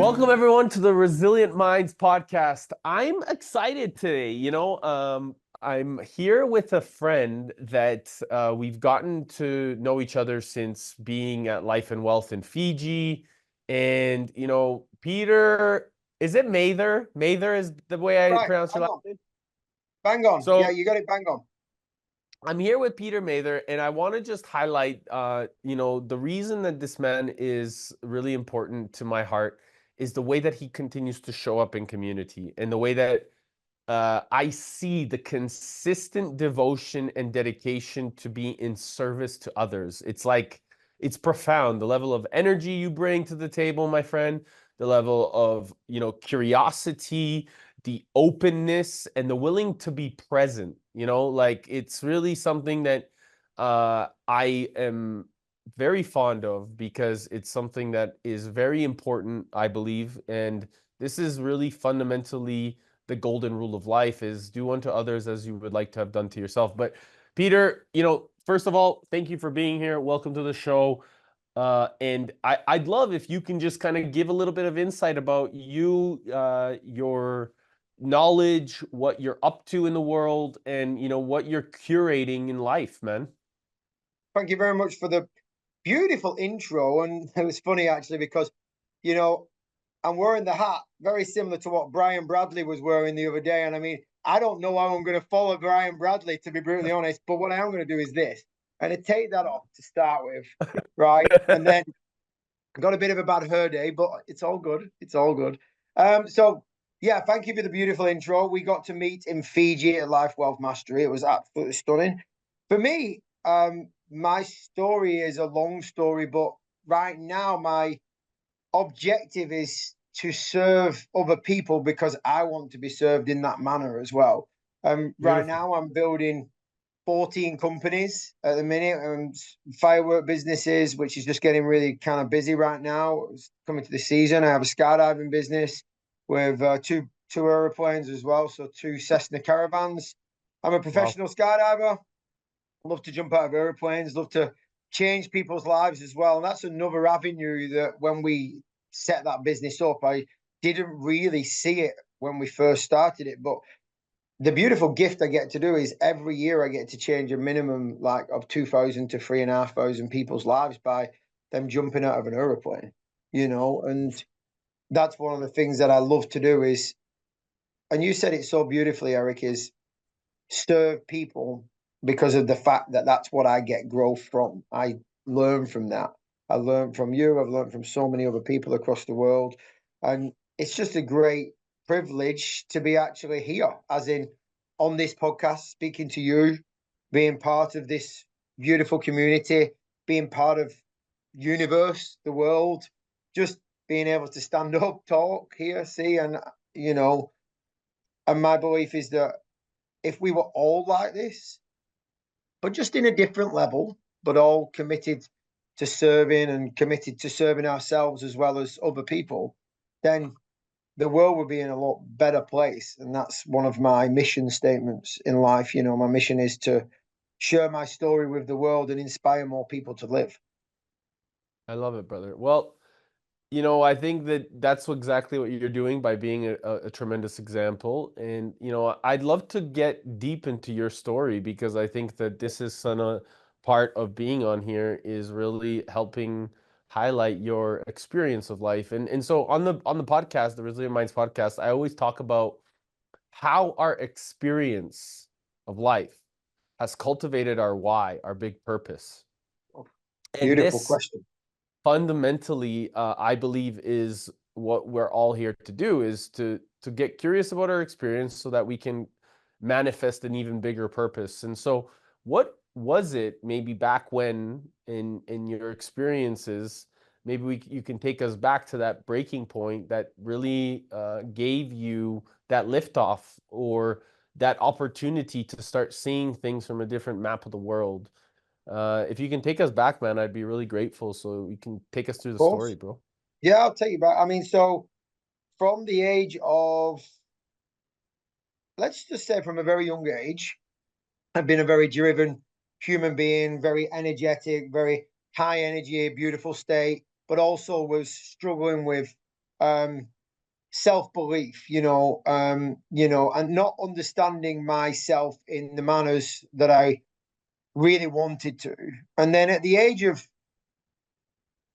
Welcome everyone to the Resilient Minds podcast. I'm excited today. I'm here with a friend that we've gotten to know each other since being at Life and Wealth in Fiji. And, Peter, is it Mather? Mather is the way I Right, pronounce your hang last on. name. Bang on. So Yeah, you got it bang on. I'm here with Peter Mather, and I want to just highlight, the reason that this man is really important to my heart is the way that he continues to show up in community and the way that I see the consistent devotion and dedication to be in service to others. It's profound. The level of energy you bring to the table, my friend, the level of, curiosity, the openness, and the willing to be present. It's really something that I am very fond of because it's something that is very important, I believe. And this is really fundamentally the golden rule of life, is do unto others as you would like to have done to yourself. But Peter, first of all, thank you for being here. Welcome to the show. And I'd love if you can just kind of give a little bit of insight about you, your knowledge, what you're up to in the world, and what you're curating in life, man. Thank you very much for the beautiful intro. And it was funny actually because, you know, I'm wearing the hat very similar to what Brian Bradley was wearing the other day. And I mean, I don't know how I'm going to follow Brian Bradley, to be brutally honest, but what I am going to do is this. And to take that off to start with, right? And then got a bit of a bad hair day, but it's all good. It's all good. So yeah, thank you for the beautiful intro. We got to meet in Fiji at Life Wealth Mastery. It was absolutely stunning. For me, my story is a long story, but right now my objective is to serve other people because I want to be served in that manner as well. Right Beautiful. now I'm building 14 companies at the minute, and firework businesses, which is just getting really kind of busy right now. It's coming to the season. I have a skydiving business with two airplanes as well, so two Cessna Caravans. I'm a Wow. professional skydiver. Love to jump out of airplanes. Love to change people's lives as well. And that's another avenue that when we set that business up, I didn't really see it when we first started it, but the beautiful gift I get to do is every year I get to change a minimum like of 2,000 to 3,500 people's lives by them jumping out of an aeroplane, and that's one of the things that I love to do is, and you said it so beautifully, Eric, is serve people because of the fact that that's what I get growth from. I learn from that. I learned from you. I've learned from so many other people across the world. And it's just a great privilege to be actually here, as in on this podcast, speaking to you, being part of this beautiful community, being part of universe, the world, just being able to stand up, talk, hear, see, you know, and my belief is that if we were all like this, but just in a different level, but all committed to serving and committed to serving ourselves as well as other people, then the world would be in a lot better place. And that's one of my mission statements in life. My mission is to share my story with the world and inspire more people to live. I love it, brother. Well, I think that that's exactly what you're doing by being a tremendous example. And, I'd love to get deep into your story because I think that this is part of being on here is really helping highlight your experience of life. And so on the podcast, the Resilient Minds podcast, I always talk about how our experience of life has cultivated our why, our big purpose. And Beautiful this question. fundamentally, I believe, is what we're all here to do, is to get curious about our experience so that we can manifest an even bigger purpose. And so what was it maybe back when in your experiences, maybe you can take us back to that breaking point that really gave you that liftoff or that opportunity to start seeing things from a different map of the world. If you can take us back, man, I'd be really grateful. So you can take us through Of the story, course. bro. Yeah, I'll take you back. I mean, so from the age of, let's just say from a very young age, I've been a very driven human being, very energetic, very high energy, beautiful state, but also was struggling with self-belief, and not understanding myself in the manners that I really wanted to. And then at the age of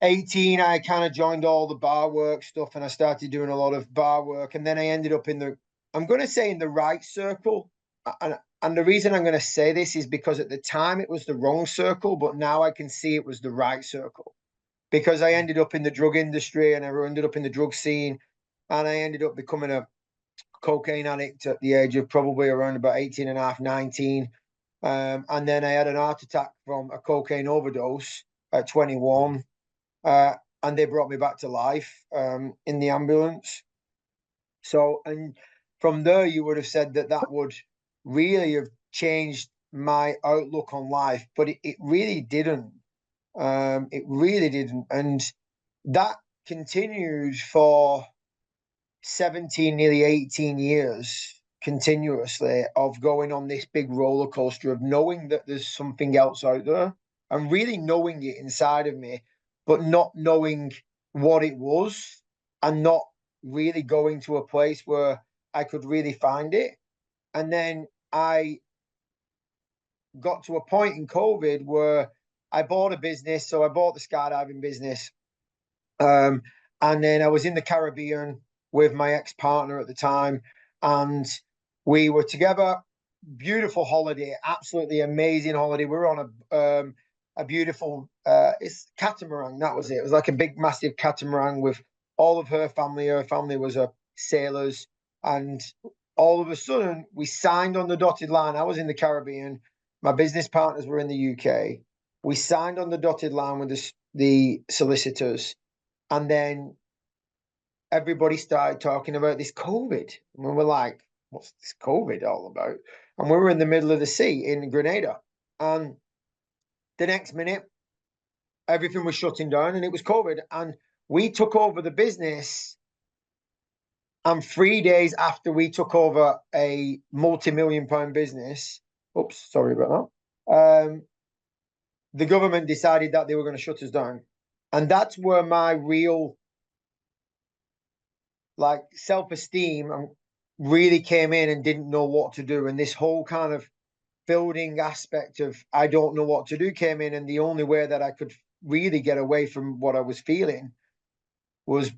18, I kind of joined all the bar work stuff, and I started doing a lot of bar work. And then I ended up I'm going to say in the right circle. And the reason I'm going to say this is because at the time it was the wrong circle, but now I can see it was the right circle, because I ended up in the drug industry and I ended up in the drug scene, and I ended up becoming a cocaine addict at the age of probably around about 18 and a half, 19. And then I had an heart attack from a cocaine overdose at 21. And they brought me back to life in the ambulance. So, and from there, you would have said that would really have changed my outlook on life, but it really didn't. It really didn't. And that continued for 17, nearly 18 years continuously, of going on this big roller coaster of knowing that there's something else out there and really knowing it inside of me, but not knowing what it was, and not really going to a place where I could really find it. And then I got to a point in COVID where I bought a business. So I bought the skydiving business. And then I was in the Caribbean with my ex-partner at the time, and we were together. Beautiful holiday, absolutely amazing holiday. We were on a beautiful it's catamaran. That was it. It was like a big, massive catamaran with all of her family. Her family was sailors, and all of a sudden we signed on the dotted line. I was in the Caribbean. My business partners were in the UK. We signed on the dotted line with the solicitors, and then everybody started talking about this COVID. And we were like, what's this COVID all about? And we were in the middle of the sea in Grenada. And the next minute, everything was shutting down and it was COVID. And we took over the business. And 3 days after we took over a multi-million-pound business, oops, sorry about that, the government decided that they were going to shut us down. And that's where my real self-esteem really came in, and didn't know what to do. And this whole kind of building aspect of I don't know what to do came in. And the only way that I could really get away from what I was feeling was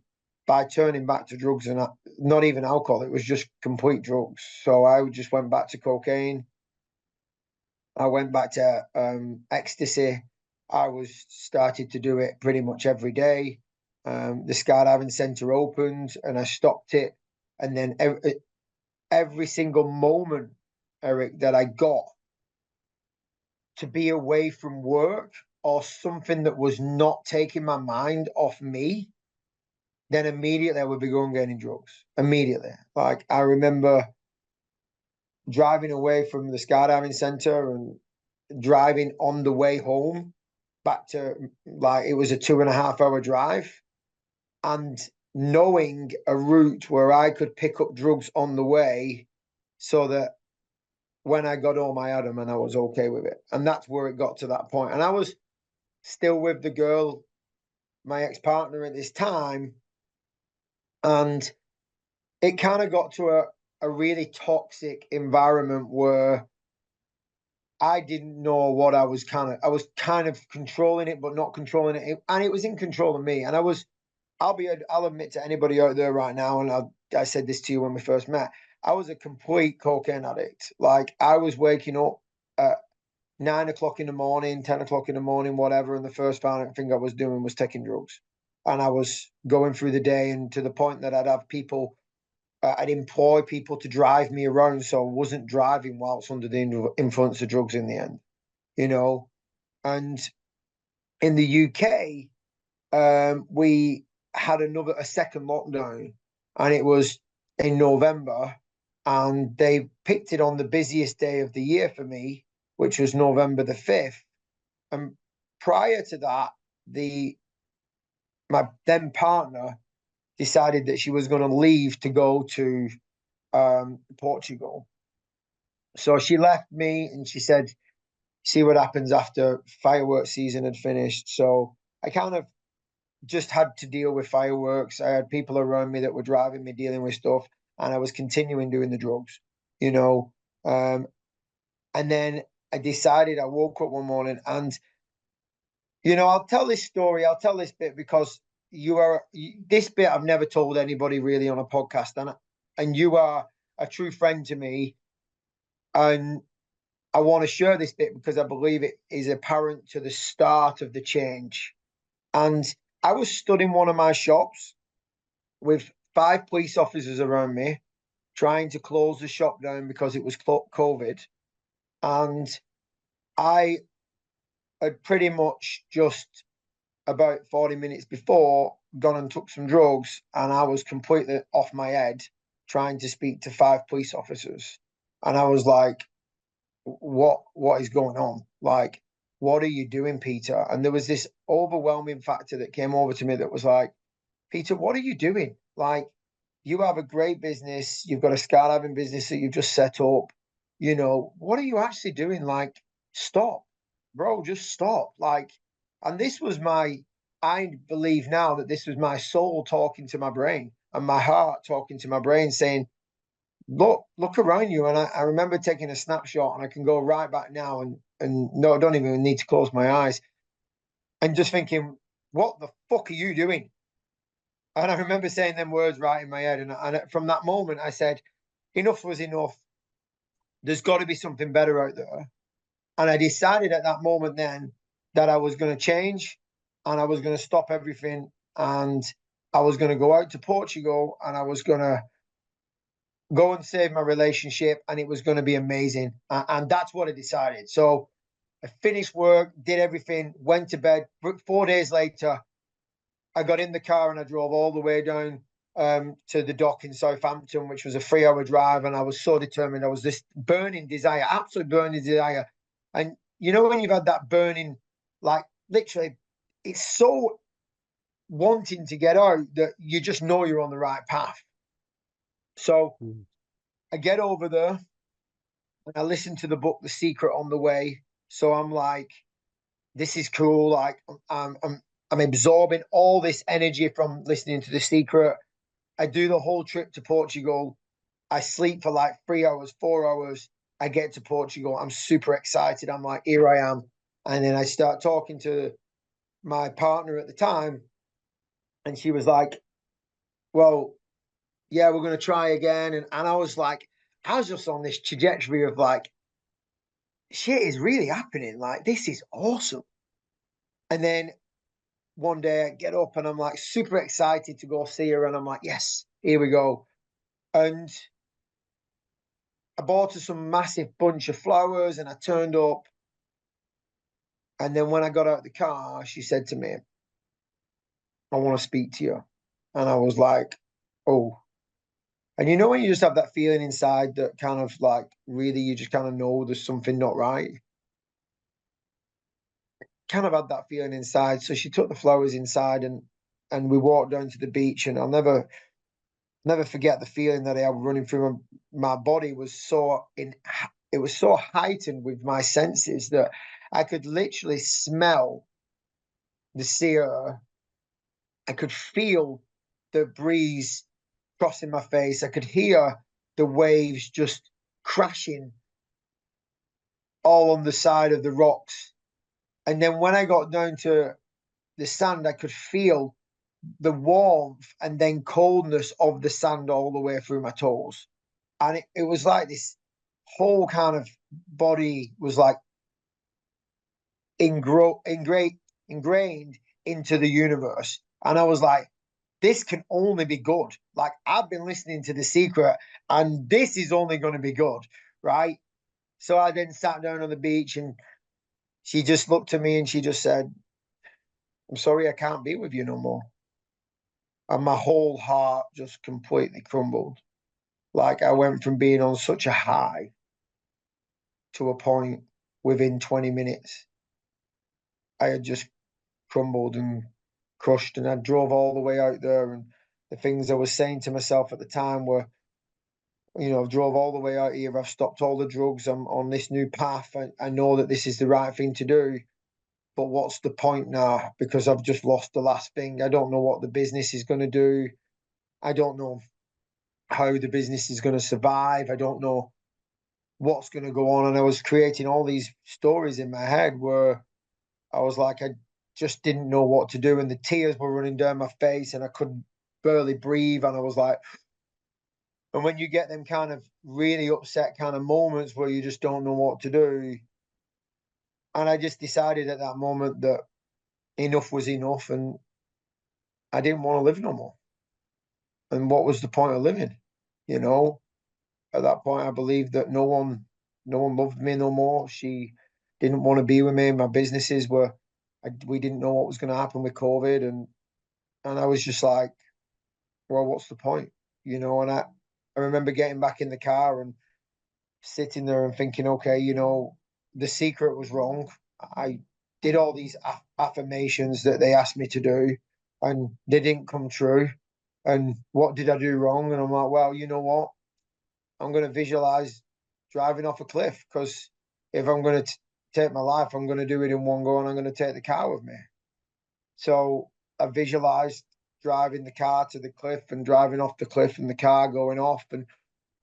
by turning back to drugs, and not even alcohol. It was just complete drugs. So I just went back to cocaine. I went back to ecstasy. I started to do it pretty much every day. The skydiving center opened and I stopped it. And then every single moment, Eric, that I got to be away from work or something that was not taking my mind off me, then immediately I would be going getting drugs. Immediately. Like, I remember driving away from the skydiving center and driving on the way home back to, like, it was a 2.5 hour drive, and knowing a route where I could pick up drugs on the way, so that when I got home, I had them and I was okay with it. And that's where it got to that point. And I was still with the girl, my ex-partner at this time. And it kind of got to a really toxic environment where I didn't know what I was kind of controlling it, but not controlling it. And it was in control of me. And I'll admit to anybody out there right now, and I said this to you when we first met, I was a complete cocaine addict. Like, I was waking up at 9 o'clock in the morning, 10 o'clock in the morning, whatever. And the first thing I was doing was taking drugs. And I was going through the day, and to the point that I'd have people, I'd employ people to drive me around, so I wasn't driving whilst under the influence of drugs in the end, And in the UK, we had a second lockdown, and it was in November, and they picked it on the busiest day of the year for me, which was November the 5th. And prior to that, my then partner decided that she was going to leave to go to Portugal. So she left me, and she said, see what happens after fireworks season had finished. So I kind of just had to deal with fireworks. I had people around me that were driving me, dealing with stuff, and I was continuing doing the drugs, you know. And then I decided, I woke up one morning and, I'll tell this story, I'll tell this bit because this bit I've never told anybody really on a podcast, and you are a true friend to me. And I want to share this bit because I believe it is apparent to the start of the change. And I was stood in one of my shops with 5 police officers around me, trying to close the shop down because it was COVID. And I had pretty much just about 40 minutes before gone and took some drugs, and I was completely off my head trying to speak to 5 police officers. And I was like, what is going on? Like, what are you doing, Peter? And there was this overwhelming factor that came over to me that was like, Peter, what are you doing? Like, you have a great business, you've got a skydiving business that you've just set up. What are you actually doing? Like, stop, bro, just stop. Like, and I believe now that this was my soul talking to my brain and my heart talking to my brain saying, look around you. And I remember taking a snapshot, and I can go right back now and no, I don't even need to close my eyes, and just thinking, what the fuck are you doing? And I remember saying them words right in my head. And from that moment, I said, enough was enough. There's got to be something better out there. And I decided at that moment then that I was going to change, and I was going to stop everything. And I was going to go out to Portugal, and I was going to go and save my relationship, and it was going to be amazing. And that's what I decided. So I finished work, did everything, went to bed. 4 days later, I got in the car and I drove all the way down to the dock in Southampton, which was a 3-hour drive. And I was so determined. I was this burning desire, absolute burning desire. And when you've had that burning, like literally, it's so wanting to get out that you just know you're on the right path. So I get over there and I listen to the book, The Secret, on the way. So I'm like, this is cool. Like I'm absorbing all this energy from listening to The Secret. I do the whole trip to Portugal. I sleep for like 3 hours, 4 hours. I get to Portugal. I'm super excited. I'm like, here I am. And then I start talking to my partner at the time. And she was like, well, yeah, we're going to try again. And I was like, I was just on this trajectory of like, shit is really happening. Like, this is awesome. And then one day I get up and I'm like super excited to go see her. And I'm like, yes, here we go. And I bought her some massive bunch of flowers and I turned up. And then when I got out of the car, she said to me, I want to speak to you. And I was like, oh. And when you just have that feeling inside that kind of like really you just kind of know there's something not right. Kind of had that feeling inside. So she took the flowers inside and we walked down to the beach, and I'll never forget the feeling that I had running through my body. It was so heightened with my senses that I could literally smell the sea air. I could feel the breeze crossing my face. I could hear the waves just crashing all on the side of the rocks. And then when I got down to the sand, I could feel the warmth and then coldness of the sand all the way through my toes. And it was like this whole kind of body was like ingrained into the universe. And I was like, this can only be good. Like, I've been listening to The Secret, and this is only going to be good, right? So I then sat down on the beach, and she just looked at me and she just said, I'm sorry, I can't be with you no more. And my whole heart just completely crumbled. Like, I went from being on such a high to a point within 20 minutes, I had just crumbled and crushed. And I drove all the way out there. And the things I was saying to myself at the time were, I've drove all the way out here. I've stopped all the drugs. I'm on this new path. I know that this is the right thing to do. but what's the point now? Because I've just lost the last thing. I don't know what the business is going to do. I don't know how the business is going to survive. I don't know what's going to go on. And I was creating all these stories in my head where I was like, I just didn't know what to do. And the tears were running down my face and I couldn't barely breathe. And I was like, and when you get them kind of really upset kind of moments where you just don't know what to do. And I just decided at that moment that enough was enough and I didn't want to live no more. And what was the point of living? You know, at that point, I believed that no one loved me no more. She didn't want to be with me. My businesses were, we didn't know what was going to happen with COVID. And I was just like, well, what's the point? You know, and I remember getting back in the car and sitting there and thinking, okay, you know, the secret was wrong. I did all these affirmations that they asked me to do and they didn't come true. And what did I do wrong? And I'm like, well, you know what? I'm going to visualize driving off a cliff because if I'm going to take my life, I'm going to do it in one go and I'm going to take the car with me. So I visualized driving the car to the cliff and driving off the cliff and the car going off and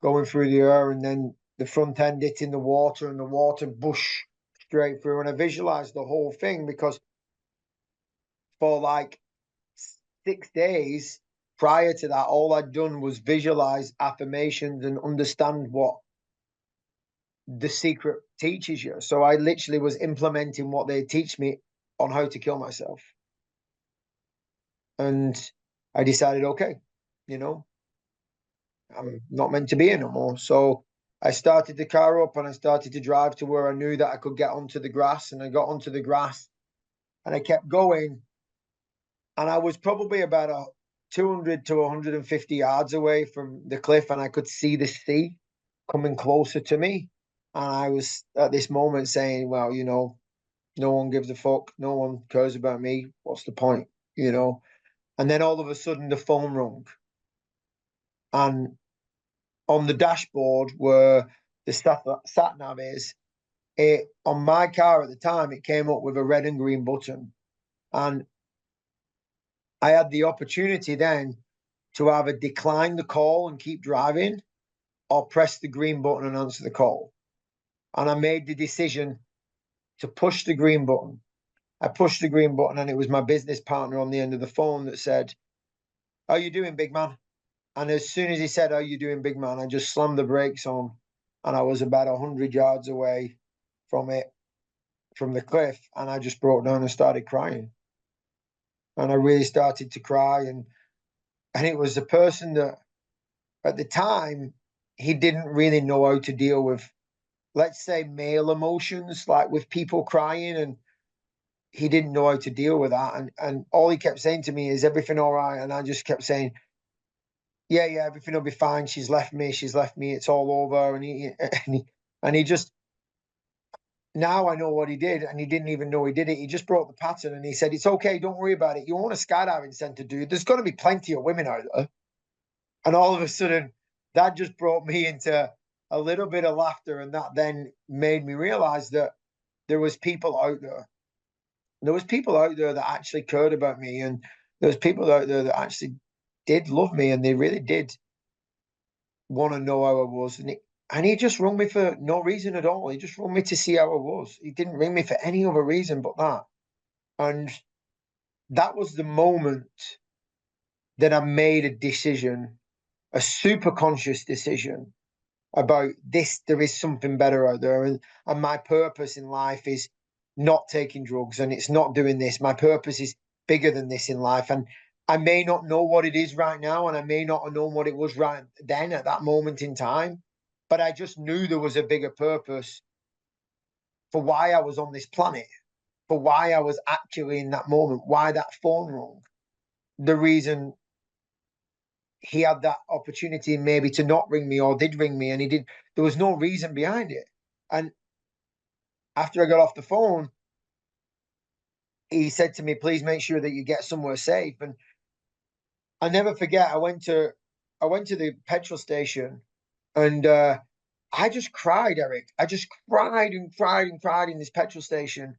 going through the air and then the front end hitting the water and the water bush straight through. And I visualized the whole thing because for like 6 days prior to that, all I'd done was visualize affirmations and understand what the secret teaches you. So I literally was implementing what they teach me on how to kill myself. And I decided, okay, you know, I'm not meant to be here no more. So I started the car up and I started to drive to where I knew that I could get onto the grass. And I got onto the grass and I kept going. And I was probably about 200 to 150 yards away from the cliff and I could see the sea coming closer to me. And I was at this moment saying, well, you know, no one gives a fuck. No one cares about me. What's the point? You know? And then all of a sudden the phone rung. And on the dashboard where the sat nav is, it on my car at the time, it came up with a red and green button. And I had the opportunity then to either decline the call and keep driving or press the green button and answer the call. And I made the decision to push the green button. I pushed the green button and it was my business partner on the end of the phone that said, how you doing, big man? And as soon as he said, how you doing, big man, I just slammed the brakes on and I was about 100 yards away from it, from the cliff. And I just broke down and started crying. And I really started to cry. And it was a person that at the time, he didn't really know how to deal with, let's say, male emotions, like with people crying. And he didn't know how to deal with that. And all he kept saying to me is, everything all right? And I just kept saying, yeah, everything will be fine. She's left me. It's all over. And he just, now I know what he did. And he didn't even know he did it. He just broke the pattern and he said, it's okay. Don't worry about it. You own a skydiving center, dude. There's going to be plenty of women out there. And all of a sudden, that just brought me into a little bit of laughter. And that then made me realize that there was people out there. There was people out there that actually cared about me. And there was people out there that actually did love me. And they really did want to know how I was. And he just rung me for no reason at all. He just rung me to see how I was. He didn't ring me for any other reason but that. And that was the moment that I made a decision, a super conscious decision about this. There is something better out there. And my purpose in life is not taking drugs and it's not doing this. My purpose is bigger than this in life. And I may not know what it is right now, and I may not have known what it was right then at that moment in time, but I just knew there was a bigger purpose for why I was on this planet, for why I was actually in that moment, why that phone rang, the reason he had that opportunity maybe to not ring me or did ring me and he did. There was no reason behind it. And after I got off the phone, he said to me, please make sure that you get somewhere safe. And I never forget, I went to the petrol station and I just cried, Eric. I just cried and cried and cried in this petrol station.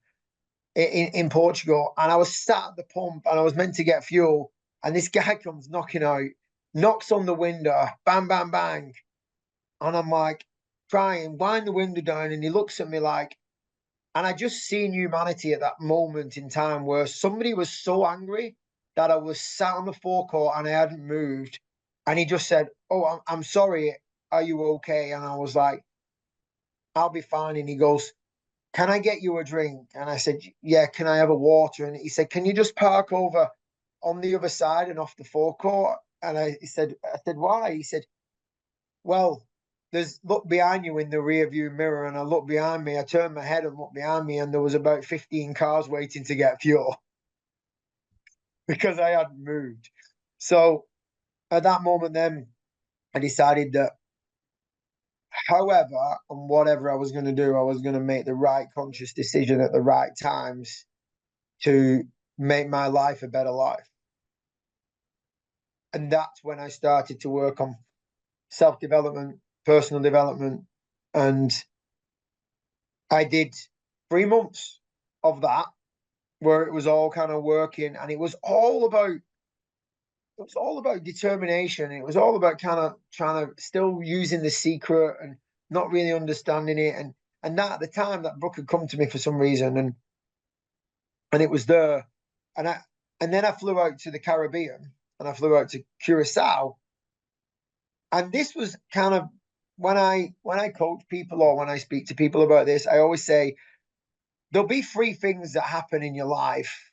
in Portugal, and I was sat at the pump and I was meant to get fuel, and this guy comes knocking out, knocks on the window, bang, bang, bang, and I'm like crying, wind the window down, and he looks at me like, and I just seen humanity at that moment in time where somebody was so angry that I was sat on the forecourt and I hadn't moved, and he just said, "Oh, I'm sorry, are you okay?" And I was like, "I'll be fine," and he goes, "Can I get you a drink?" And I said, "Yeah, can I have a water?" And he said, "Can you just park over on the other side and off the forecourt?" And I said, "Why?" He said, "Well, there's look behind you in the rear view mirror." And I looked behind me, I turned my head and looked behind me, and there was about 15 cars waiting to get fuel because I hadn't moved. So at that moment, then I decided that however and whatever I was going to do, I was going to make the right conscious decision at the right times to make my life a better life. And that's when I started to work on self-development, personal development. And I did 3 months of that where it was all kind of working, and it was all about determination. It was all about kind of trying to still using the secret and not really understanding it. And that at the time that book had come to me for some reason, and it was there. And then I flew out to the Caribbean, and I flew out to Curacao. And this was kind of when I coach people or when I speak to people about this, I always say there'll be 3 things that happen in your life,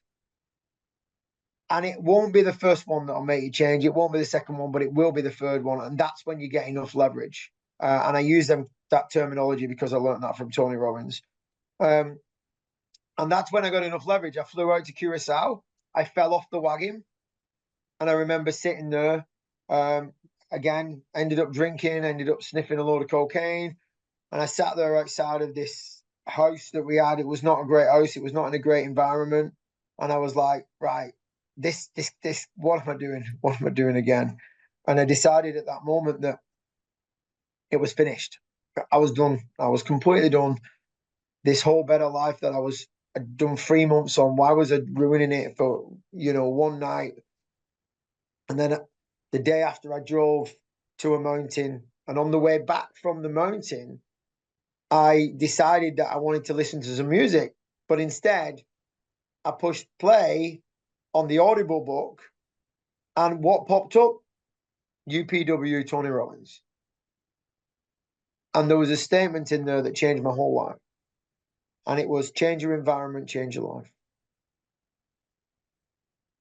and it won't be the first one that'll make you change. It won't be the second one, but it will be the third one, and that's when you get enough leverage. And I use that terminology because I learned that from Tony Robbins. And that's when I got enough leverage. I flew out to Curacao. I fell off the wagon, and I remember sitting there. Again, ended up drinking, ended up sniffing a load of cocaine, and I sat there outside of this house that we had. It was not a great house. It was not in a great environment, and I was like, right, this. What am I doing? What am I doing again? And I decided at that moment that it was finished. I was done. I was completely done. This whole better life that I'd done 3 months on. Why was I ruining it for one night? And then the day after, I drove to a mountain, and on the way back from the mountain, I decided that I wanted to listen to some music, but instead I pushed play on the Audible book, and what popped up? UPW Tony Robbins. And there was a statement in there that changed my whole life. And it was change your environment, change your life.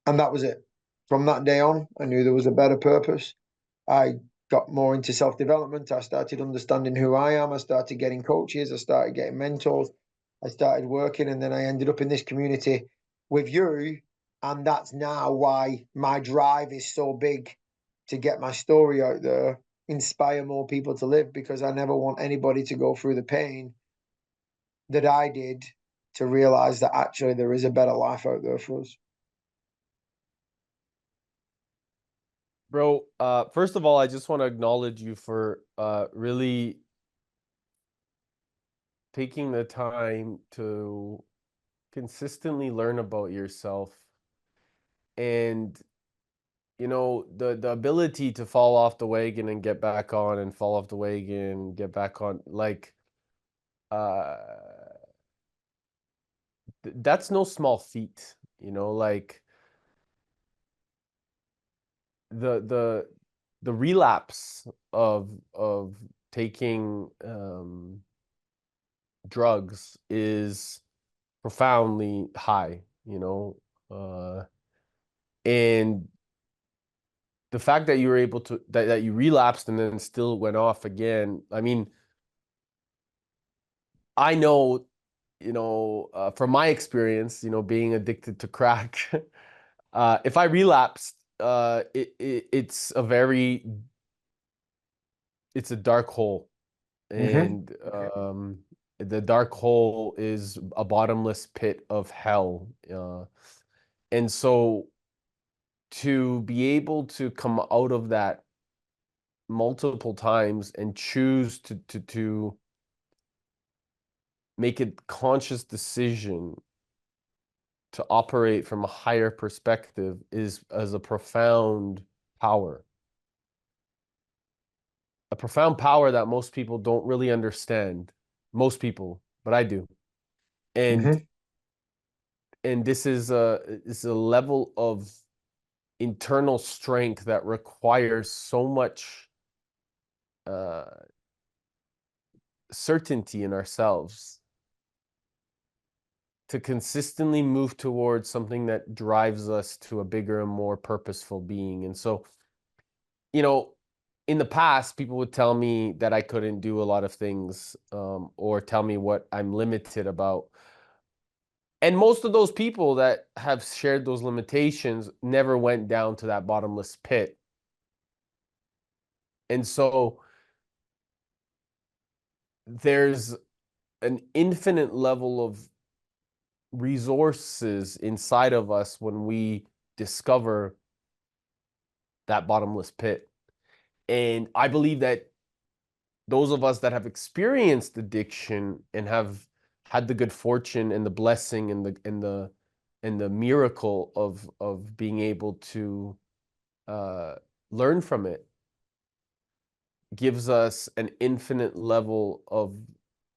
And that was it. From that day on, I knew there was a better purpose. I got more into self-development. I started understanding who I am. I started getting coaches. I started getting mentors. I started working, and then I ended up in this community with you. And that's now why my drive is so big to get my story out there, inspire more people to live, because I never want anybody to go through the pain that I did to realize that actually there is a better life out there for us. Bro, first of all, I just want to acknowledge you for really taking the time to consistently learn about yourself, and the ability to fall off the wagon and get back on, and fall off the wagon, get back on, like uh that's no small feat, like the relapse of taking drugs is profoundly high, and the fact that you were able to that you relapsed and then still went off again. I mean, I know, from my experience, being addicted to crack, if I relapsed, it's a dark hole, Mm-hmm. and the dark hole is a bottomless pit of hell, and so to be able to come out of that multiple times and choose to make a conscious decision to operate from a higher perspective is as a profound power. A profound power that most people don't really understand. Most people, but I do. And this is a level of internal strength that requires so much certainty in ourselves to consistently move towards something that drives us to a bigger and more purposeful being. And so, you know, in the past, people would tell me that I couldn't do a lot of things, or tell me what I'm limited about. And most of those people that have shared those limitations never went down to that bottomless pit. And so there's an infinite level of resources inside of us when we discover that bottomless pit. And I believe that those of us that have experienced addiction and have had the good fortune and the blessing and the miracle of being able to learn from it gives us an infinite level of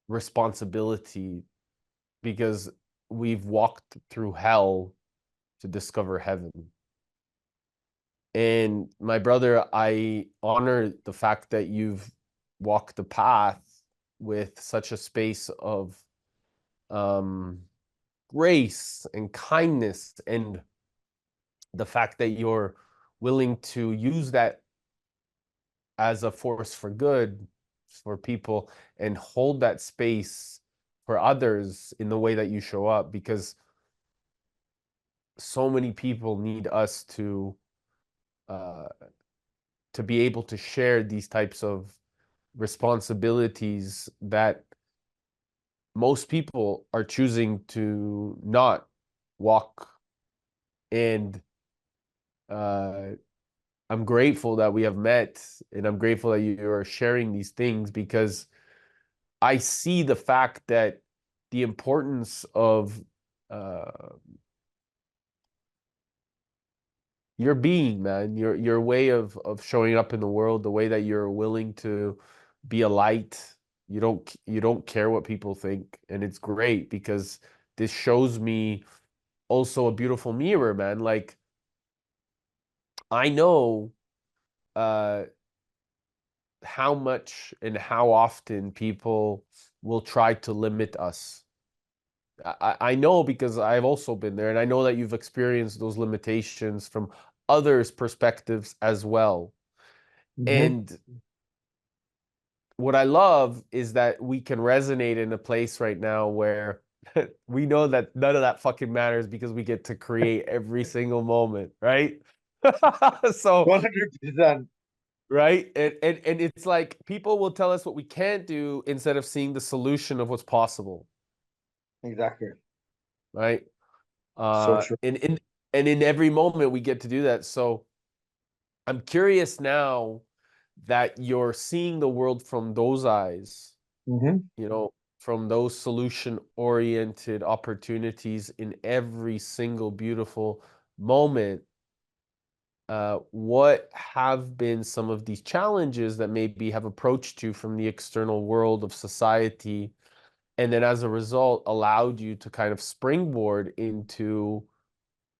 responsibility, because we've walked through hell to discover heaven. And my brother, I honor the fact that you've walked the path with such a space of grace and kindness, and the fact that you're willing to use that as a force for good for people and hold that space for others in the way that you show up, because so many people need us to be able to share these types of responsibilities that most people are choosing to not walk. And I'm grateful that we have met, and I'm grateful that you are sharing these things, because I see the fact that the importance of your being, man, your way of showing up in the world, the way that you're willing to be a light. You don't care what people think, and it's great, because this shows me also a beautiful mirror, man. Like, I know how much and how often people will try to limit us. I know, because I've also been there, and I know that you've experienced those limitations from others' perspectives as well. And what I love is that we can resonate in a place right now where we know that none of that fucking matters, because we get to create every single moment, right? So 100%. right, and it's like people will tell us what we can't do instead of seeing the solution of what's possible, Exactly. right? So true. And in every moment we get to do that. So I'm curious now that you're seeing the world from those eyes, from those solution-oriented opportunities in every single beautiful moment. What have been some of these challenges that maybe have approached you from the external world of society, and then as a result allowed you to kind of springboard into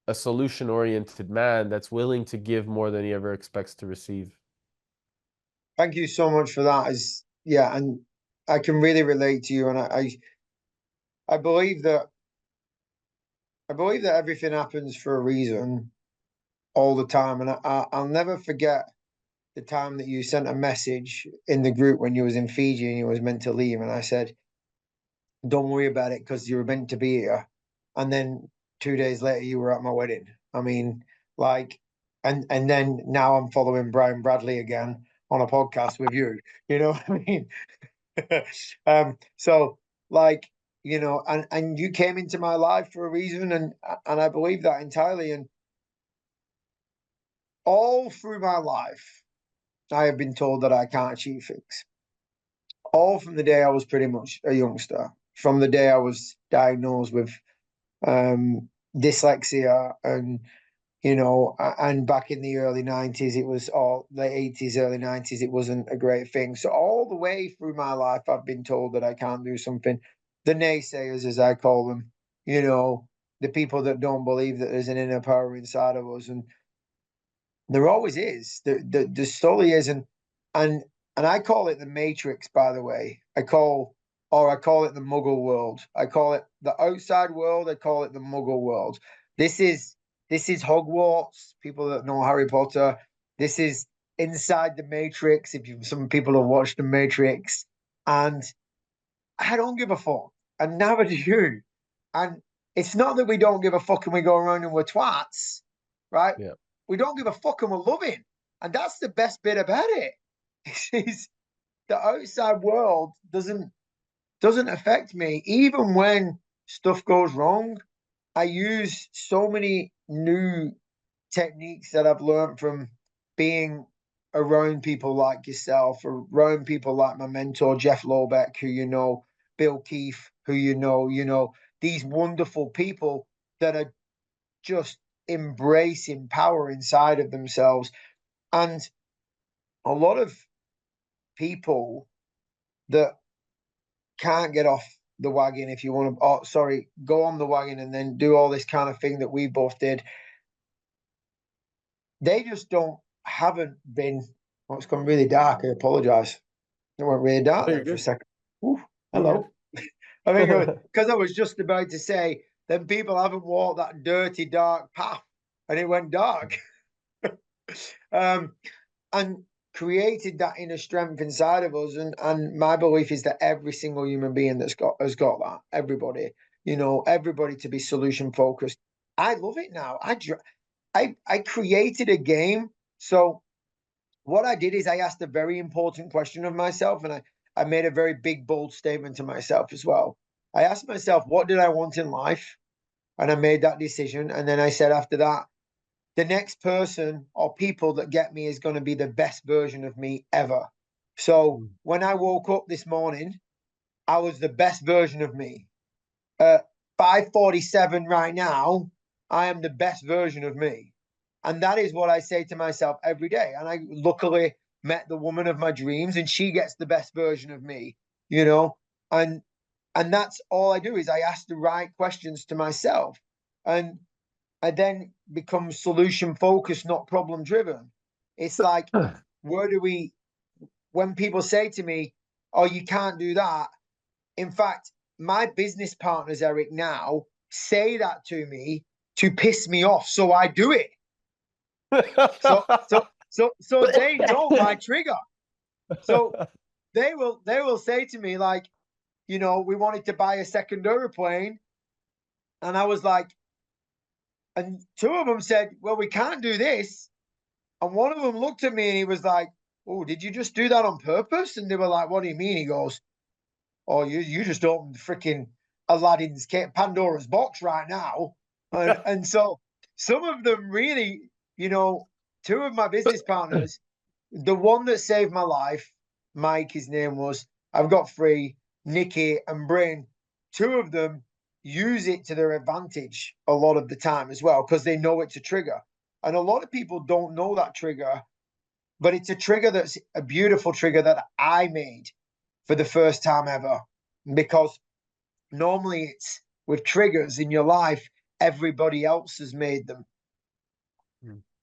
a solution-oriented man that's willing to give more than he ever expects to receive? Thank you so much for that. Yeah, and I can really relate to you, and I believe that everything happens for a reason all the time, and I'll never forget the time that you sent a message in the group when you was in Fiji and you was meant to leave, and I said, "Don't worry about it, because you were meant to be here." And then 2 days later, you were at my wedding. I mean, like, and then now I'm following Brian Bradley again on a podcast with you. You know what I mean? So like, and you came into my life for a reason, and I believe that entirely. And all through my life, I have been told that I can't achieve things. All from the day I was pretty much a youngster, from the day I was diagnosed with dyslexia, and and back in the early 90s, it was all late 80s, early 90s, it wasn't a great thing. So all the way through my life, I've been told that I can't do something. The naysayers, as I call them, the people that don't believe that there's an inner power inside of us. And there always is. There slowly is. And I call it the Matrix, by the way. I call it the Muggle world. I call it the outside world. I call it the Muggle world. This is Hogwarts. People that know Harry Potter. This is inside the Matrix. Some people have watched the Matrix, and I don't give a fuck, and never do you. And it's not that we don't give a fuck and we go around and we're twats, right? Yeah. We don't give a fuck and we're loving, and that's the best bit about it. Is the outside world doesn't affect me, even when stuff goes wrong. I use so many new techniques that I've learned from being around people like yourself, around people like my mentor Jeff Lobeck, who Bill Keefe, who these wonderful people that are just embracing power inside of themselves. And a lot of people that can't get off the wagon, if you want to, go on the wagon and then do all this kind of thing that we both did, they just haven't been. Oh, it's gone really dark. I apologize. It went really dark Oh, there you're for a good. second. Ooh, You're good. hello. I think because I was just about to say, then people haven't walked that dirty, dark path, and it went dark. And created that inner strength inside of us. And my belief is that every single human being has got that. Everybody, everybody to be solution focused. I love it now. I created a game. So what I did is I asked a very important question of myself, and I made a very big, bold statement to myself as well. I asked myself, what did I want in life? And I made that decision. And then I said, after that, the next person or people that get me is going to be the best version of me ever. So when I woke up this morning, I was the best version of me. 5:47 right now, I am the best version of me. And that is what I say to myself every day. And I luckily met the woman of my dreams, and she gets the best version of me, and that's all I do is I ask the right questions to myself. And I then become solution focused, not problem driven. It's like, when people say to me, oh, you can't do that. In fact, my business partners, Eric, now say that to me to piss me off. So I do it. So they know my trigger. So they will say to me, like, we wanted to buy a second airplane. And I was like, and two of them said, well, we can't do this. And one of them looked at me and he was like, oh, did you just do that on purpose? And they were like, what do you mean? He goes, oh, you just opened freaking Aladdin's Pandora's box right now. And so some of them really, two of my business partners, the one that saved my life, Mike, his name was, I've got three, Nikki and Bryn, two of them use it to their advantage a lot of the time as well, because they know it's a trigger. And a lot of people don't know that trigger, but it's a trigger that's a beautiful trigger that I made for the first time ever. Because normally it's with triggers in your life, everybody else has made them.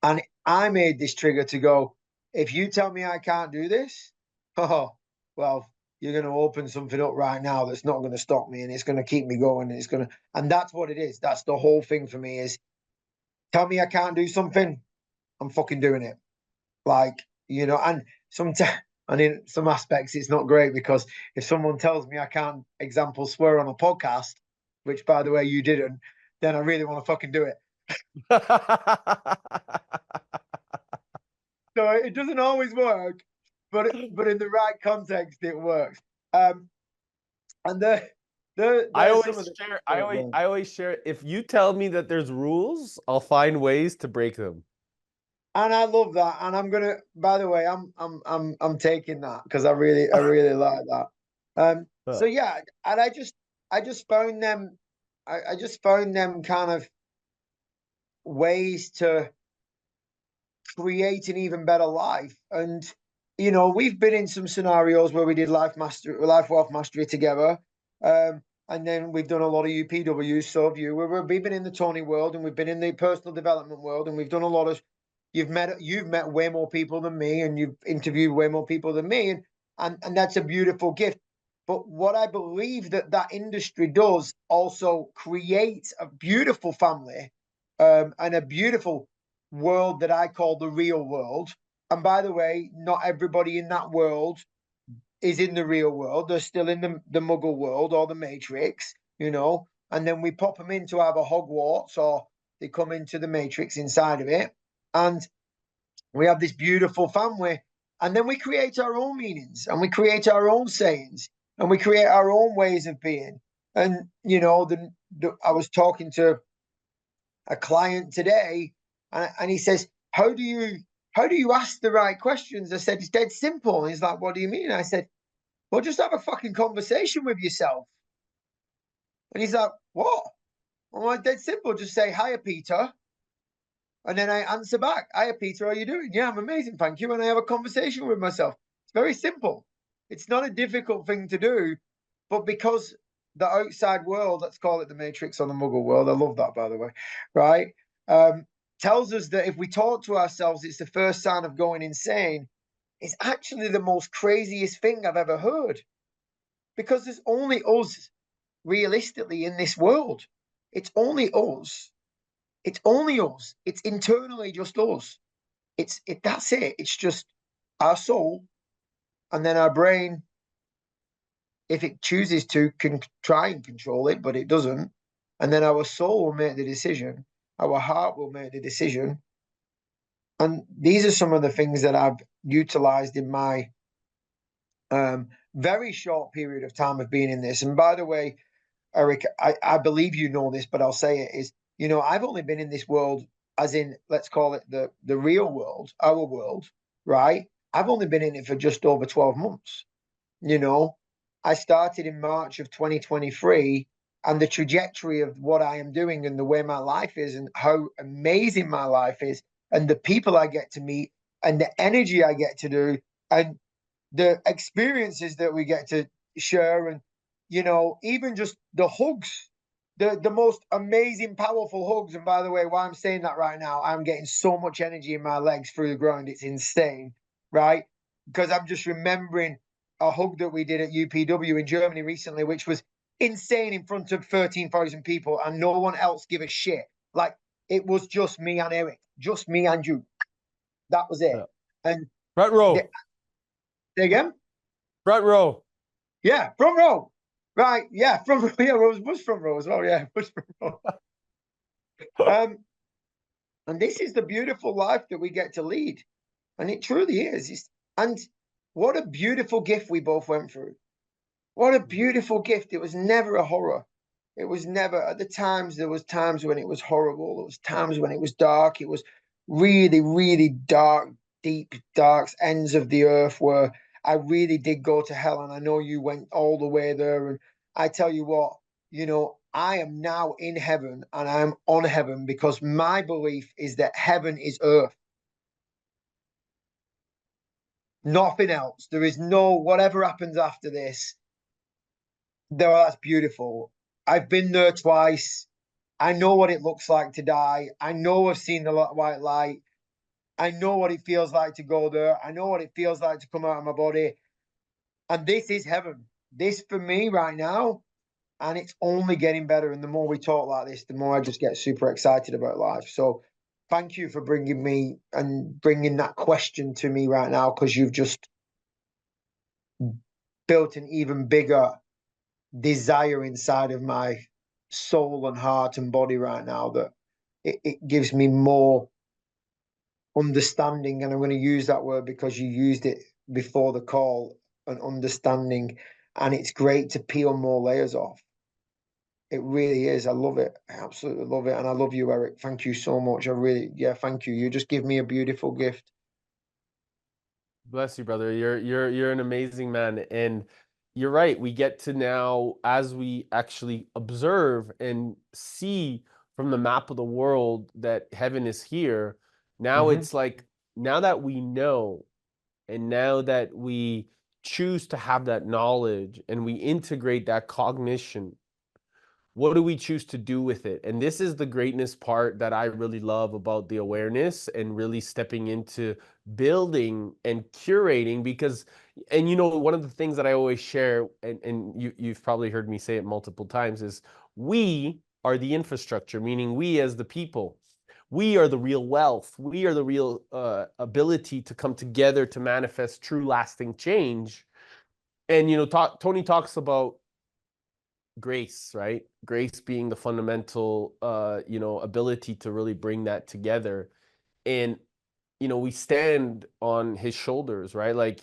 And I made this trigger to go, if you tell me I can't do this, oh, well, you're going to open something up right now that's not going to stop me, and it's going to keep me going. And that's what it is. That's the whole thing for me is, tell me I can't do something, I'm fucking doing it. Like, and sometimes, and in some aspects, it's not great, because if someone tells me I can't, example, swear on a podcast, which by the way, you didn't, then I really want to fucking do it. So it doesn't always work, but in the right context, it works. And I always share. If you tell me that there's rules, I'll find ways to break them. And I love that. And I'm gonna. By the way, I'm taking that, because I really like that. So yeah, and I just found them. I just found them kind of ways to create an even better life. And, you know, we've been in some scenarios where we did life wealth mastery together. And then we've done a lot of UPWs, so have you. We've been in the Tony world, and we've been in the personal development world, and we've done a lot of, you've met way more people than me, and you've interviewed way more people than me. And that's a beautiful gift. But what I believe that industry does also create a beautiful family, and a beautiful world that I call the real world. And by the way, not everybody in that world is in the real world. They're still in the muggle world or the matrix, you know. And then we pop them into either Hogwarts, or they come into the matrix inside of it. And we have this beautiful family. And then we create our own meanings, and we create our own sayings, and we create our own ways of being. And, you know, I was talking to a client today, and he says, how do you ask the right questions? I said, it's dead simple. And he's like, what do you mean? I said, well, just have a fucking conversation with yourself. And he's like, what? I'm like, dead simple. Just say, hiya, Peter. And then I answer back, hiya, Peter, how are you doing? Yeah, I'm amazing, thank you. And I have a conversation with myself. It's very simple. It's not a difficult thing to do, but because the outside world, let's call it the Matrix or the Muggle world, I love that, by the way, right? Tells us that if we talk to ourselves, it's the first sign of going insane. It's actually the most craziest thing I've ever heard, because there's only us realistically in this world. It's only us. It's only us. It's internally just us. That's it. It's just our soul, and then our brain, if it chooses to, can try and control it, but it doesn't. And then our soul will make the decision. Our heart will make the decision. And these are some of the things that I've utilized in my very short period of time of being in this. And by the way, Eric, I believe you know this, but I'll say it is, you know, I've only been in this world, as in, let's call it the real world, our world, right? I've only been in it for just over 12 months. You know, I started in March of 2023, and the trajectory of what I am doing and the way my life is and how amazing my life is and the people I get to meet and the energy I get to do and the experiences that we get to share, and, you know, even just the hugs, the most amazing, powerful hugs. And by the way, while I'm saying that right now, I'm getting so much energy in my legs through the ground. It's insane, right? Because I'm just remembering a hug that we did at UPW in Germany recently, which was insane, in front of 13,000 people, and no one else give a shit. Like, it was just me and Eric, just me and you. That was it. Yeah. And Front row. say again? Front row. Yeah, front row. Right. Yeah, front row. Yeah, it was front row as well. Yeah, was front row. And this is the beautiful life that we get to lead. And it truly is. And what a beautiful gift we both went through. What a beautiful gift. It was never a horror. It was never, at the times, there was times when it was horrible. There was times when it was dark. It was really, really dark, deep, dark ends of the earth where I really did go to hell. And I know you went all the way there. And I tell you what, you know, I am now in heaven, and I'm on heaven, because my belief is that heaven is earth. Nothing else. There is no, whatever happens after this, that's beautiful. I've been there twice. I know what it looks like to die. I know I've seen the white light. I know what it feels like to go there. I know what it feels like to come out of my body. And this is heaven. This for me right now. And it's only getting better. And the more we talk like this, the more I just get super excited about life. So thank you for bringing me and bringing that question to me right now, because you've just built an even bigger desire inside of my soul and heart and body right now, that it gives me more understanding. And I'm going to use that word because you used it before the call, an understanding. And it's great to peel more layers off. It really is. I love it. I absolutely love it. And I love you, Eric. Thank you so much. I really, yeah, thank you. You just give me a beautiful gift. Bless you, brother. You're an amazing man. And you're right. We get to now, as we actually observe and see from the map of the world that heaven is here. Now Hmm. it's like, now that we know, and now that we choose to have that knowledge and we integrate that cognition, what do we choose to do with it? And this is the greatness part that I really love about the awareness and really stepping into building and curating. Because, and you know, one of the things that I always share, and you've probably heard me say it multiple times, is we are the infrastructure, meaning we as the people. We are the real wealth. We are the real ability to come together to manifest true lasting change. And, you know, Tony talks about grace, right? Grace being the fundamental you know, ability to really bring that together. And you know, we stand on his shoulders, right? Like,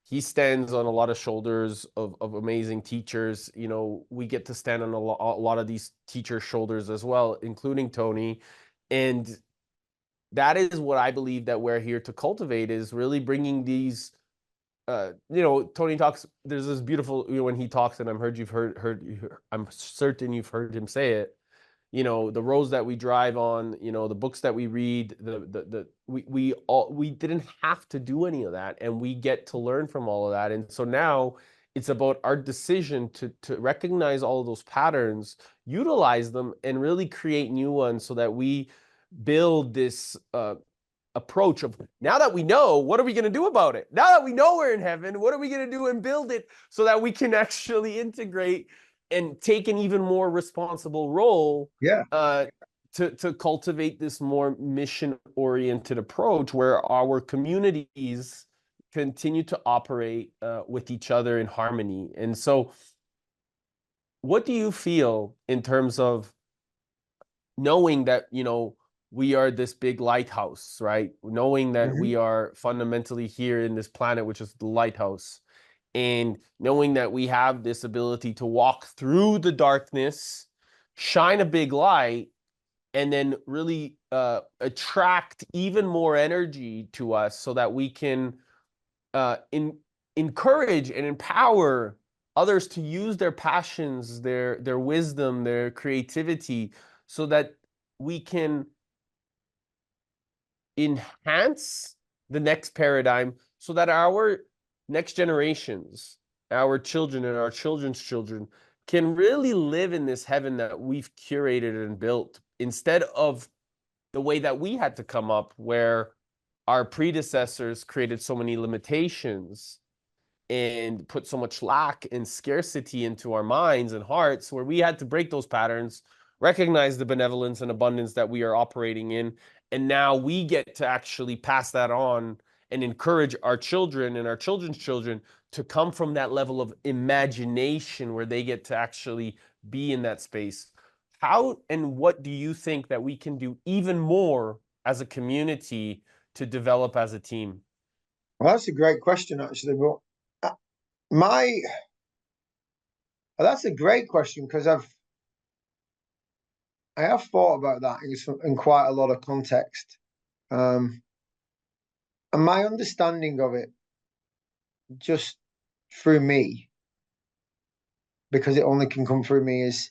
he stands on a lot of shoulders of amazing teachers. You know, we get to stand on a lot of these teachers' shoulders as well, including Tony. And that is what I believe that we're here to cultivate, is really bringing these you know, Tony talks, there's this beautiful, you know, when he talks, and I'm certain you've heard him say it, you know, the roads that we drive on, you know, the books that we read, we didn't have to do any of that, and we get to learn from all of that. And so now it's about our decision to recognize all of those patterns, utilize them, and really create new ones, so that we build this approach of, now that we know, what are we going to do about it? Now that we know we're in heaven, what are we going to do and build it so that we can actually integrate and take an even more responsible role Yeah. to cultivate this more mission oriented approach, where our communities continue to operate with each other in harmony. And so, what do you feel in terms of knowing that, you know, we are this big lighthouse, right? Knowing that Hmm. we are fundamentally here in this planet, which is the lighthouse, and knowing that we have this ability to walk through the darkness, shine a big light, and then really attract even more energy to us, so that we can encourage and empower others to use their passions, their wisdom, their creativity, so that we can enhance the next paradigm, so that our next generations, our children and our children's children, can really live in this heaven that we've curated and built, instead of the way that we had to come up, where our predecessors created so many limitations and put so much lack and scarcity into our minds and hearts, where we had to break those patterns, recognize the benevolence and abundance that we are operating in. And now we get to actually pass that on and encourage our children and our children's children to come from that level of imagination, where they get to actually be in that space. How and what do you think that we can do even more as a community to develop as a team? Well, that's a great question, actually. But uh, my that's a great question, because I have thought about that in quite a lot of context. Um, and my understanding of it, just through me, because it only can come through me, is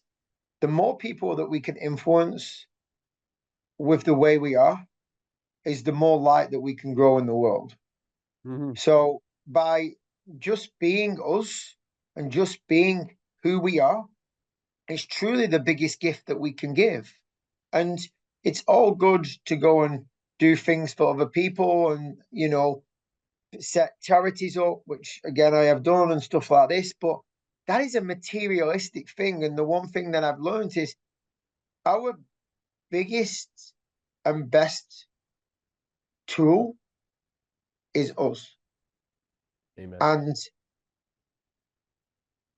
the more people that we can influence with the way we are, is the more light that we can grow in the world. Mm-hmm. So by just being us and just being who we are, it's truly the biggest gift that we can give. And it's all good to go and do things for other people and, set charities up, which again I have done and stuff like this. But that is a materialistic thing. And the one thing that I've learned is our biggest and best tool is us. Amen. And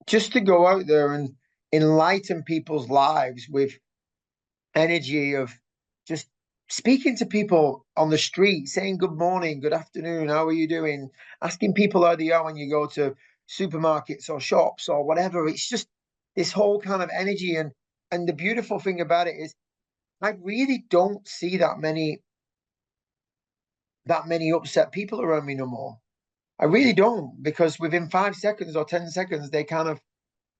just to go out there and enlighten people's lives with energy of just speaking to people on the street, saying good morning, good afternoon, how are you doing, asking people how they are when you go to supermarkets or shops or whatever. It's just this whole kind of energy. And the beautiful thing about it is I really don't see that many upset people around me no more. I really don't, because within 5 seconds or 10 seconds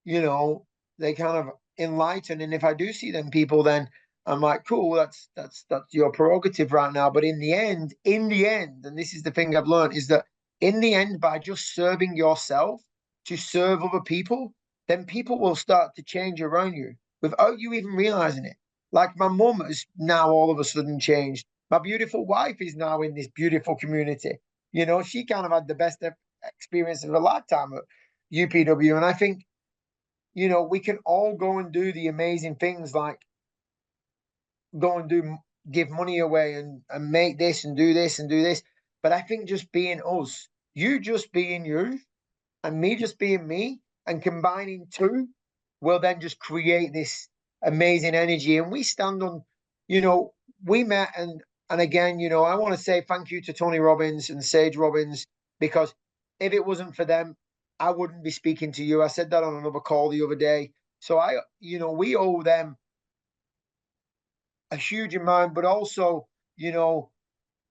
you know, they kind of enlighten. And if I do see them people, then I'm like, cool, that's your prerogative right now. But in the end, and this is the thing I've learned, is that in the end, by just serving yourself to serve other people, then people will start to change around you without you even realizing it. Like my mum has now all of a sudden changed. My beautiful wife is now in this beautiful community. You know, she kind of had the best experience of her lifetime at UPW. And I think, you know, we can all go and do the amazing things, like go and give money away and make this and do this and do this. But I think just being us, you just being you and me just being me, and combining two will then just create this amazing energy. And we stand on, you know, we met, and again, you know, I want to say thank you to Tony Robbins and Sage Robbins, because if it wasn't for them, I wouldn't be speaking to you. I said that on another call the other day. So you know, we owe them a huge amount, but also, you know,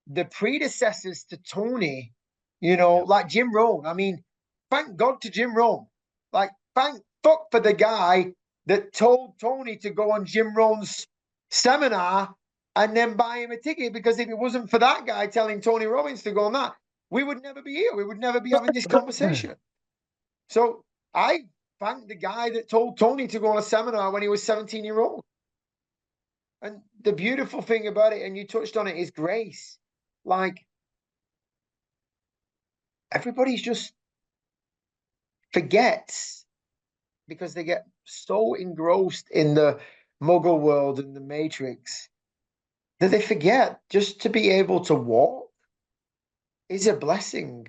the predecessors to Tony, you know, like Jim Rohn. I mean, thank God to Jim Rohn. Like, thank fuck for the guy that told Tony to go on Jim Rohn's seminar and then buy him a ticket. Because if it wasn't for that guy telling Tony Robbins to go on that, we would never be here. We would never be having this conversation. So I thank the guy that told Tony to go on a seminar when he was 17-year-old. And the beautiful thing about it, and you touched on it, is grace. Like, everybody's just forgets because they get so engrossed in the muggle world and the matrix that they forget just to be able to walk is a blessing.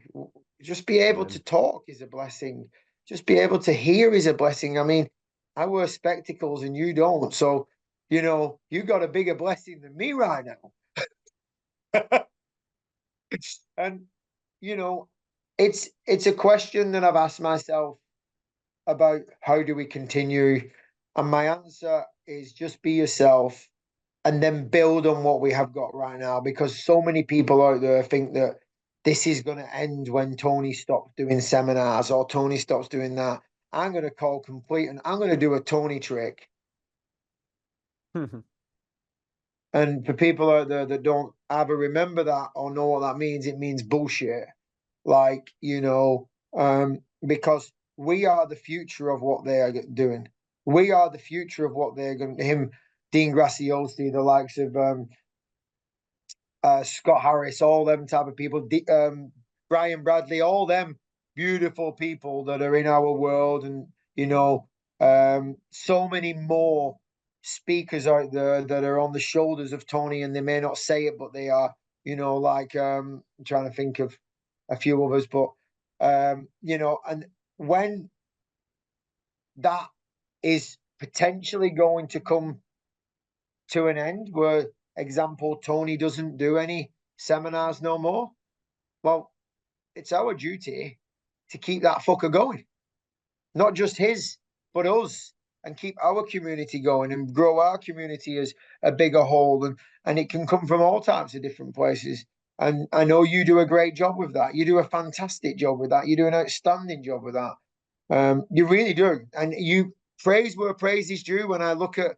Just be able to talk is a blessing. Just be able to hear is a blessing. I mean, I wear spectacles and you don't. So, you know, you got a bigger blessing than me right now. And, you know, it's a question that I've asked myself about how do we continue. And my answer is just be yourself and then build on what we have got right now, because so many people out there think that this is going to end when Tony stops doing seminars or Tony stops doing that. I'm going to call complete, and I'm going to do a Tony trick. And for people out there that don't either remember that or know what that means, it means bullshit. Like, you know, because we are the future of what they are doing. We are the future of what they're going to, him, Dean Graciosi, the likes of Scott Harris, all them type of people, Brian Bradley, all them beautiful people that are in our world. And, you know, so many more speakers out there that are on the shoulders of Tony, and they may not say it, but they are, you know, like I'm trying to think of a few others, but you know, and when that is potentially going to come to an end, where example Tony doesn't do any seminars no more, well, it's our duty to keep that fucker going, not just his but us, and keep our community going and grow our community as a bigger whole. And it can come from all types of different places. And I know you do a great job with that. You do a fantastic job with that. You do an outstanding job with that. You really do. And you praise where praise is due. When I look at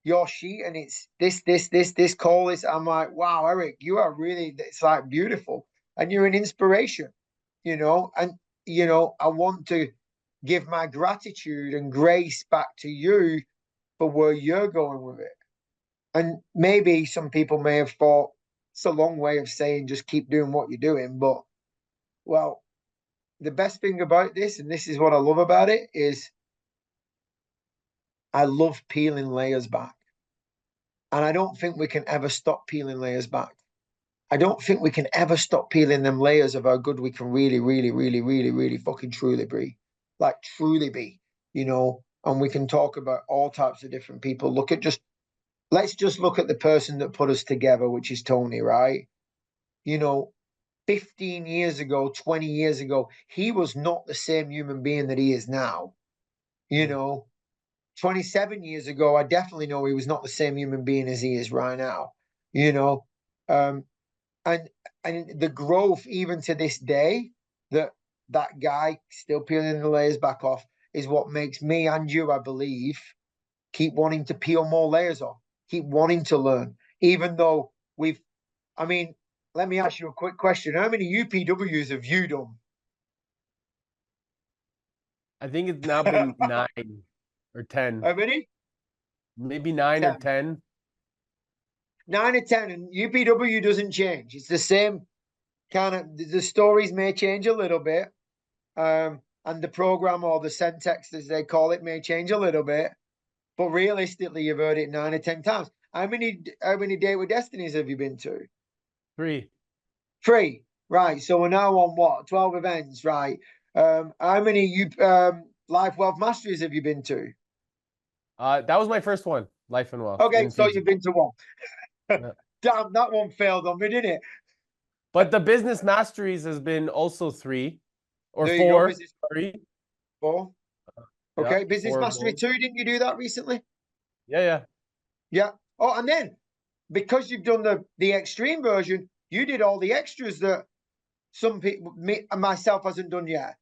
your sheet and it's this call, this, I'm like, wow, Eric, you are really, it's like beautiful. And you're an inspiration, you know. And, you know, I want to give my gratitude and grace back to you for where you're going with it. And maybe some people may have thought it's a long way of saying just keep doing what you're doing. But, well, the best thing about this, and this is what I love about it, is I love peeling layers back. And I don't think we can ever stop peeling layers back. I don't think we can ever stop peeling them layers of how good we can really, really, really, really, really fucking truly be. Like, truly be, you know. And we can talk about all types of different people. Let's just look at the person that put us together, which is Tony, right? You know, 15 years ago, 20 years ago, he was not the same human being that he is now. You know, 27 years ago, I definitely know he was not the same human being as he is right now, you know. And the growth, even to this day, that guy still peeling the layers back off, is what makes me and you, I believe, keep wanting to peel more layers off. keep wanting to learn, even though I mean, let me ask you a quick question. How many UPWs have you done? I think it's now been 9 or 10, How many? maybe 9 or 10. 10. 9 or 10, and UPW doesn't change. It's the same kind of, the stories may change a little bit. And the program, or the syntax as they call it, may change a little bit. But realistically, you've heard it 9 or 10 times. How many Date with Destinies have you been to? 3. 3. Right. So we're now on what? 12 events, right? How many Life Wealth Masteries have you been to? That was my first one, Life and Wealth Okay, in so Fiji. you've been to one. Yeah. Damn, that one failed on me, didn't it? But the Business Masteries has been also 3 or There you go, 4. business 3. 4. Yeah, Okay, Business 4 of Mastery those. 2, didn't you do that recently? Yeah, yeah. Yeah. Oh, and then because you've done the extreme version, you did all the extras that some people, me and myself, hasn't done yet.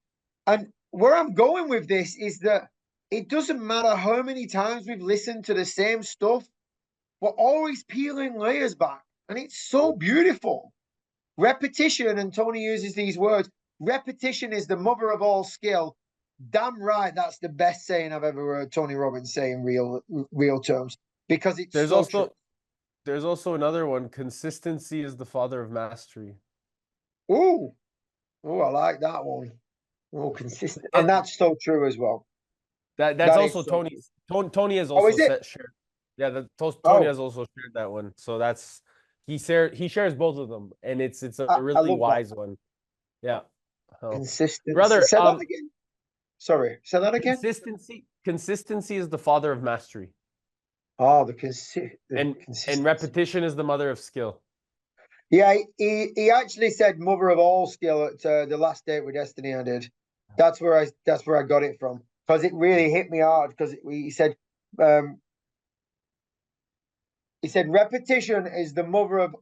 And where I'm going with this is that it doesn't matter how many times we've listened to the same stuff, we're always peeling layers back. And it's so beautiful. Repetition, and Tony uses these words, repetition is the mother of all skill. Damn right, that's the best saying I've ever heard Tony Robbins say in real terms, because it's There's so true. another one. Consistency is the father of mastery. Oh, I like that one. Oh, consistent, and And that's so true as well. that's That is also so true. Tony's. Tony has Oh, also is it? shared. Yeah, Tony Oh, has also shared that one. So that's he shares both of them, and it's a I really love that. wise one. Yeah. So, Consistency. brother, Say that again. Sorry, say that again. consistency is the father of mastery, Oh, the and consistency. repetition is the mother of skill. Yeah, he actually said mother of all skill at the last Date with Destiny I did. That's where I got it from, because it really hit me hard, because um he said repetition is the mother of,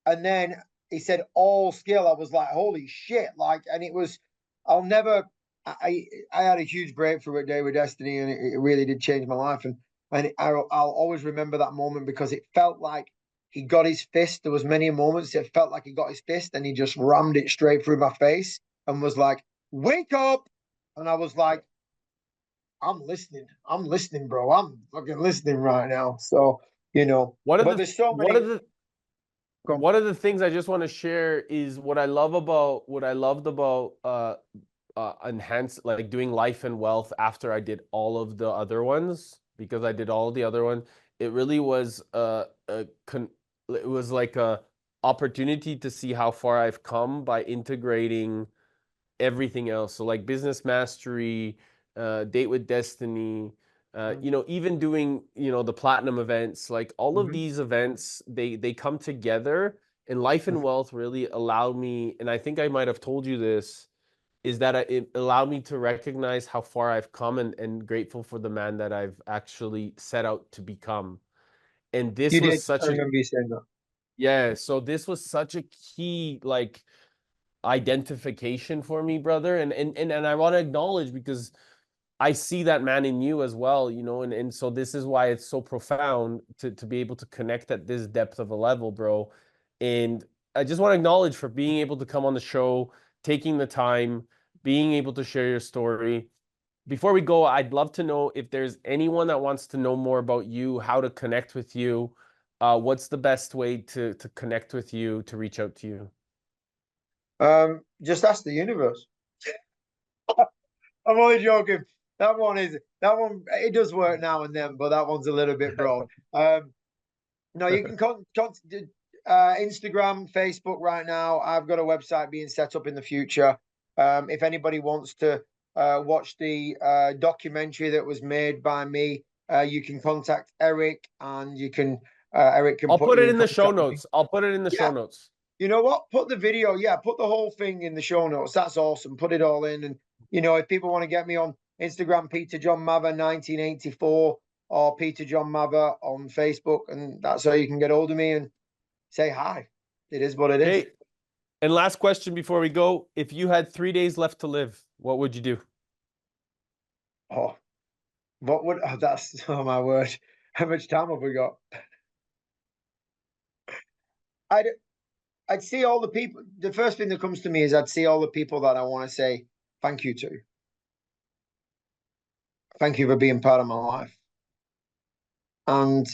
and then he said all skill. I was like, holy shit. Like, and it was, I'll never, I had a huge breakthrough at Day with Destiny, and it really did change my life. And I'll always remember that moment, because it felt like he got his fist. There was many moments it felt like he got his fist and he just rammed it straight through my face and was like, wake up. And I was like, I'm listening, bro. I'm fucking listening right now. So, but there's so many. one of the things I just want to share is what I loved about enhance, like, doing Life and Wealth after I did all of the other ones, because I did all the other ones. It really was it was like a opportunity to see how far I've come by integrating everything else. So like Business Mastery, Date with Destiny, even doing, the platinum events, like all of Mhm, these events, they come together, and Life and mhm. Wealth really allowed me, and I think I might have told you this, is that it allowed me to recognize how far I've come, and grateful for the man that I've actually set out to become. And You this was did. I such a, remember you saying that. yeah, so this was such a key, like, identification for me, brother. And I want to acknowledge, because I see that man in you as well, and so this is why it's so profound to be able to connect at this depth of a level, bro. And I just want to acknowledge for being able to come on the show, taking the time, being able to share your story. Before we go, I'd love to know if there's anyone that wants to know more about you, how to connect with you. What's the best way to connect with you, to reach out to you? Just ask the universe. I'm only joking. That one. It does work now and then, but that one's a little bit broad. No, you can Instagram, Facebook right now. I've got a website being set up in the future. If anybody wants to watch the documentary that was made by me, you can contact Eric, and Eric can I'll put put you it in in the show contact with me. notes. I'll put it in the show Yeah, notes. you know what? Put the video, put the whole thing in the show notes. That's awesome. Put it all in. And, if people want to get me on Instagram, Peter John Mather 1984, or Peter John Mather on Facebook, and that's how you can get hold of me and say hi. It is what it is. Okay. And last question before we go. If you had 3 days left to live, what would you do? Oh, oh my word. How much time have we got? I'd see all the people. The first thing that comes to me is I'd see all the people that I want to say thank you to. Thank you for being part of my life. And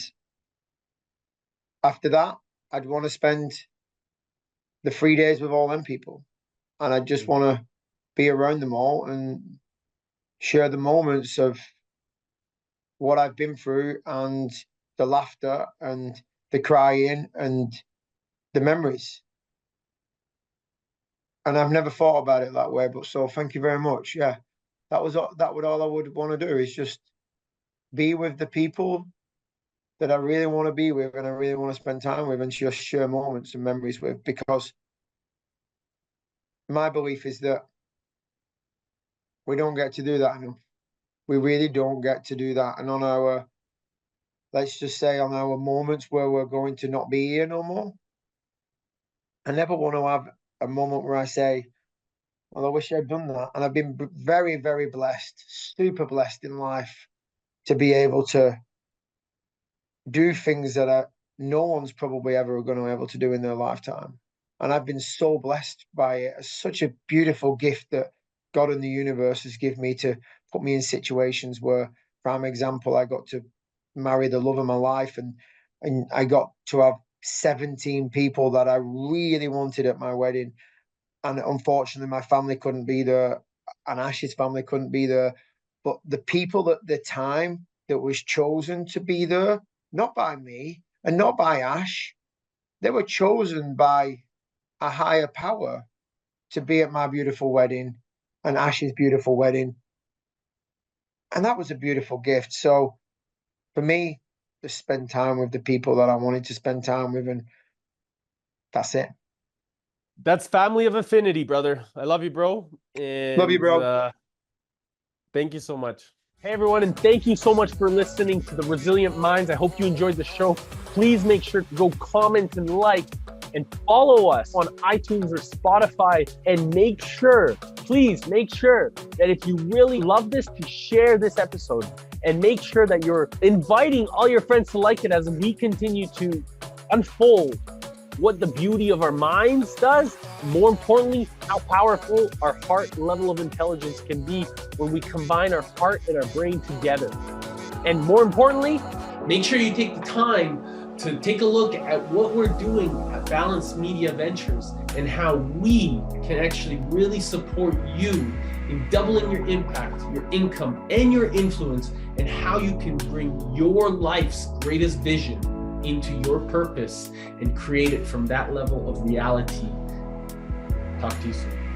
after that, I'd want to spend the 3 days with all them people. And I just want to be around them all and share the moments of what I've been through and the laughter and the crying and the memories. And I've never thought about it that way, but so thank you very much. Yeah, that would all I would want to do, is just be with the people that I really want to be with and I really want to spend time with and just share moments and memories with, because my belief is that we don't get to do that enough. We really don't get to do that. And on our, let's just say on our moments where we're going to not be here no more, I never want to have a moment where I say, well, I wish I'd done that. And I've been very, very blessed, super blessed in life to be able to do things that no one's probably ever going to be able to do in their lifetime. And I've been so blessed by it. It's such a beautiful gift that God and the universe has given me, to put me in situations where, for example, I got to marry the love of my life, and I got to have 17 people that I really wanted at my wedding. And unfortunately, my family couldn't be there, and Ash's family couldn't be there. But the people at the time that was chosen to be there, not by me and not by Ash, they were chosen by a higher power to be at my beautiful wedding and Ash's beautiful wedding. And that was a beautiful gift. So for me, to spend time with the people that I wanted to spend time with, and that's it. That's family of affinity, brother. I love you, bro. And, love you, bro. Thank you so much. Hey, everyone, and thank you so much for listening to The Resilient Minds. I hope you enjoyed the show. Please make sure to go comment and like and follow us on iTunes or Spotify. And make sure, please make sure that if you really love this, to share this episode. And make sure that you're inviting all your friends to like it as we continue to unfold what the beauty of our minds does. More importantly, how powerful our heart level of intelligence can be when we combine our heart and our brain together. And more importantly, make sure you take the time to take a look at what we're doing at Balanced Media Ventures and how we can actually really support you in doubling your impact, your income, and your influence, and how you can bring your life's greatest vision into your purpose and create it from that level of reality. Talk to you soon.